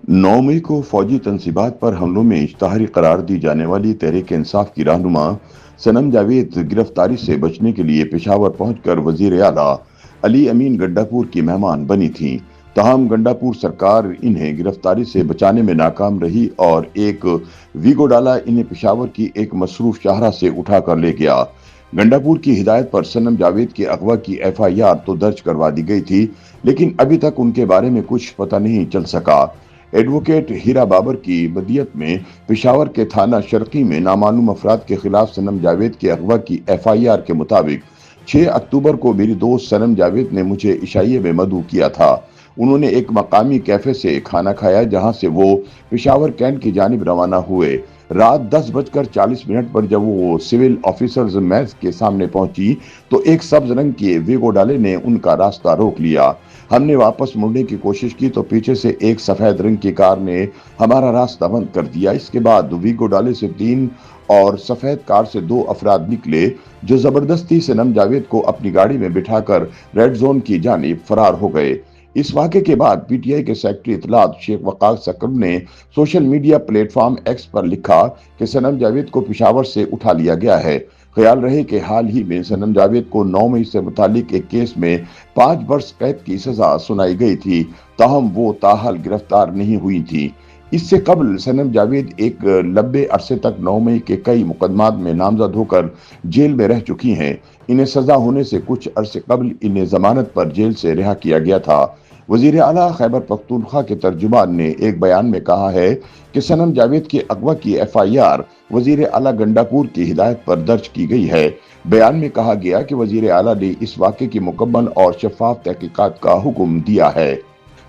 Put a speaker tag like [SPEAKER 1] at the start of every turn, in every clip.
[SPEAKER 1] 9 मई को फौजी तनसीबात पर हमलों में इश्तिहारी करार दी जाने वाली तहरीक इंसाफ की रहनुमा सनम जावेद गिरफ्तारी से बचने के लिए पेशावर पहुंचकर वजीर आला अली अमीन गंडापुर की मेहमान बनी थीं। ताहम गंडापुर सरकार इन्हें गिरफ्तारी से बचाने में नाकाम रही और एक वीगो डाला इन्हें पेशावर की एक मसरूफ शाहरा से उठाकर ले गया। गंडापुर की हिदायत पर सनम जावेद के अगवा की FIR तो दर्ज करवा दी गई थी, लेकिन अभी तक उनके बारे में कुछ पता नहीं चल सका। एडवोकेट हीरा बाबर की बदियत में पेशावर के थाना शर्की में नामालूम अफराद के खिलाफ सनम जावेद के अगवा की FIR के मुताबिक 6 अक्टूबर को मेरी दोस्त सनम जावेद ने मुझे इशाइये में मदऊ किया था। उन्होंने एक मकामी कैफे से खाना खाया, जहां से वो पेशावर कैंट की जानिब रवाना हुए। रात 10:40 पर जब वो सिविल ऑफिसर्स मेस के सामने पहुंची तो एक सब्ज रंग के वीगो डाले ने उनका रास्ता रोक लिया। हमने वापस मुड़ने की कोशिश की तो पीछे से एक सफेद रंग की कार ने हमारा रास्ता बंद कर दिया। इसके बाद वीगो डाले से 3 और सफेद कार से 2 अफराद निकले, जो जबरदस्ती सनम जावेद को अपनी गाड़ी में बिठाकर रेड जोन की जानिब फरार हो गए। इस वाक़े के बाद PTI के सेक्रेटरी इत्तलात शेख वक़ार सकब ने सोशल मीडिया प्लेटफॉर्म X पर लिखा कि सनम जावेद को पेशावर से उठा लिया गया है। ख्याल रहे कि हाल ही में सनम जावेद को 9 मई से मुतालिक एक केस में 5 वर्ष कैद की सजा सुनाई गई थी, ताहम वो ताहाल गिरफ्तार नहीं हुई थी। इससे कबल सनम जावेद एक लंबे अरसे तक 9 मई के कई मुकदमात में नामजद होकर जेल में रह चुकी हैं। इन्हें सजा होने से कुछ अरसे कबल इन्हें जमानत पर जेल से रिहा किया गया था। वजीर आला खैबर पख्तूनख्वा के तर्जुमान ने एक बयान में कहा है कि सनम जावेद के अगवा की FIR वजीर आला गंडापुर की हिदायत पर दर्ज की गई है। बयान में कहा गया कि वजीर आला ने इस वाक़े की मुकम्मल और शफाफ तहकीकात का हुक्म दिया है।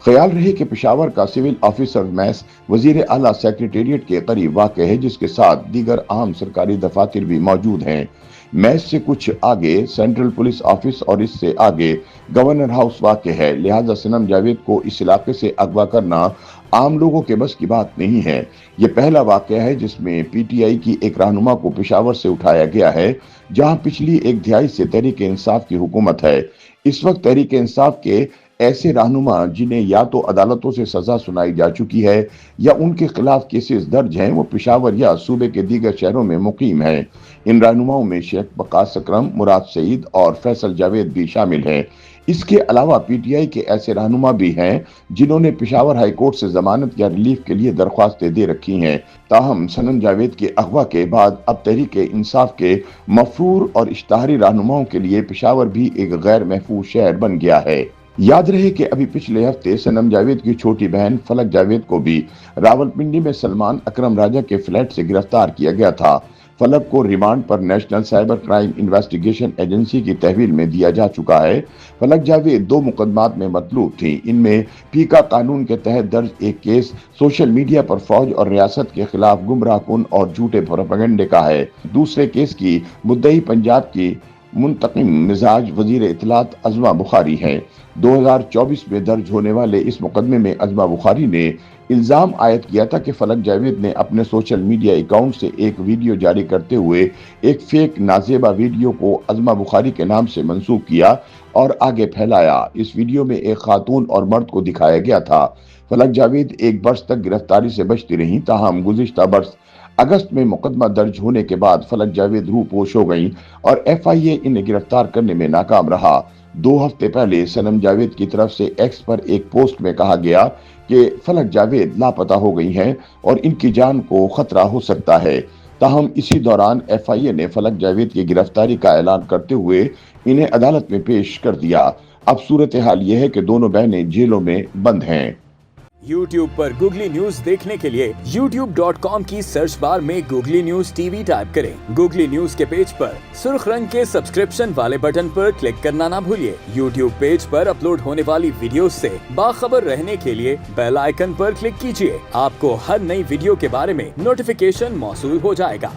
[SPEAKER 1] ख्याल रहे कि पेशावर का सिविल ऑफिसर मैस वजीर आला सेक्रेटेरिएट के करीब वाक़ है, जिसके साथ दीगर आम सरकारी दफातर भी मौजूद हैं। मैस से कुछ आगे सेंट्रल पुलिस ऑफिस और इससे आगे गवर्नर हाउस वाक़ है, लिहाजा सनम जावेद को इस इलाके से अगवा करना आम लोगों के बस की बात नहीं है। ये पहला वाक़या है जिसमें PTI की एक रहनुमा को पेशावर से उठाया गया है, जहां पिछली एक दिहाई से तहरीक इंसाफ की हुकूमत है। इस वक्त तहरीक इंसाफ के ऐसे रहनुमा जिन्हें या तो अदालतों से सजा सुनाई जा चुकी है या उनके खिलाफ केसेस दर्ज हैं, वो पेशावर या सूबे के दीगर शहरों में मुकीम हैं। इन रहनुमाओं में शेख वक़ास अकरम, मुराद सईद और फैसल जावेद भी शामिल हैं। इसके अलावा PTI के ऐसे रहनुमा भी हैं जिन्होंने पेशावर हाई कोर्ट से जमानत या रिलीफ के लिए दरख्वास्तें दे रखी हैं। ताहम सनम जावेद के अगवा के बाद अब तहरीक इंसाफ के मफरूर और इश्तिहारी रहनुमाओं के लिए पेशावर भी एक गैर महफूज शहर बन गया है। याद रहे कि अभी पिछले हफ्ते सनम जावेद की छोटी बहन फलक जावेद को भी रावलपिंडी में सलमान अकरम राजा के फ्लैट से गिरफ्तार किया गया था। फलक को रिमांड पर national cyber crime investigation agency की तहवील में दिया जा चुका है। फलक जावेद 2 मुकदमात में मतलूब थी। इनमें पीका कानून के तहत दर्ज एक केस सोशल मीडिया पर फौज और रियासत के खिलाफ गुमराहकुन और झूठे प्रोपेगेंडे का है। दूसरे केस की मुद्दई पंजाब की मुंतकिम मिजाज वजीर इत्तलात अज़मा बुखारी है। 2024 में दर्ज होने वाले इस मुकदमे में अज़मा बुखारी ने इल्जाम आयद किया था कि फलक जावेद ने अपने सोशल मीडिया अकाउंट से एक वीडियो जारी करते हुए एक फेक नाजेबा वीडियो को अज़मा बुखारी के नाम से मंसूब किया और आगे फैलाया। इस वीडियो में एक खातून और मर्द को दिखाया गया था। फलक जावेद 1 वर्ष तक गिरफ्तारी से बचती रहीं, ताहम गुज़िश्ता वर्ष अगस्त में मुकदमा दर्ज होने के बाद फलक जावेद रूपोश हो गईं और FIA इन्हें गिरफ्तार करने में नाकाम रहा। 2 हफ्ते पहले सनम जावेद की तरफ से X पर एक पोस्ट में कहा गया कि फलक जावेद लापता हो गई हैं और इनकी जान को खतरा हो सकता है। ताहम इसी दौरान FIA ने फलक जावेद की गिरफ्तारी का ऐलान करते हुए इन्हें अदालत में पेश कर दिया। अब सूरत हाल यह है कि दोनों बहनें जेलों में बंद हैं।
[SPEAKER 2] YouTube पर गूगली न्यूज देखने के लिए youtube.com की सर्च बार में गूगली न्यूज TV टाइप करें। गूगली न्यूज के पेज पर सुर्ख रंग के सब्सक्रिप्शन वाले बटन पर क्लिक करना ना भूलिए। YouTube पेज पर अपलोड होने वाली वीडियोस से बाखबर रहने के लिए बेल आइकन पर क्लिक कीजिए। आपको हर नई वीडियो के बारे में नोटिफिकेशन मौसूल हो जाएगा।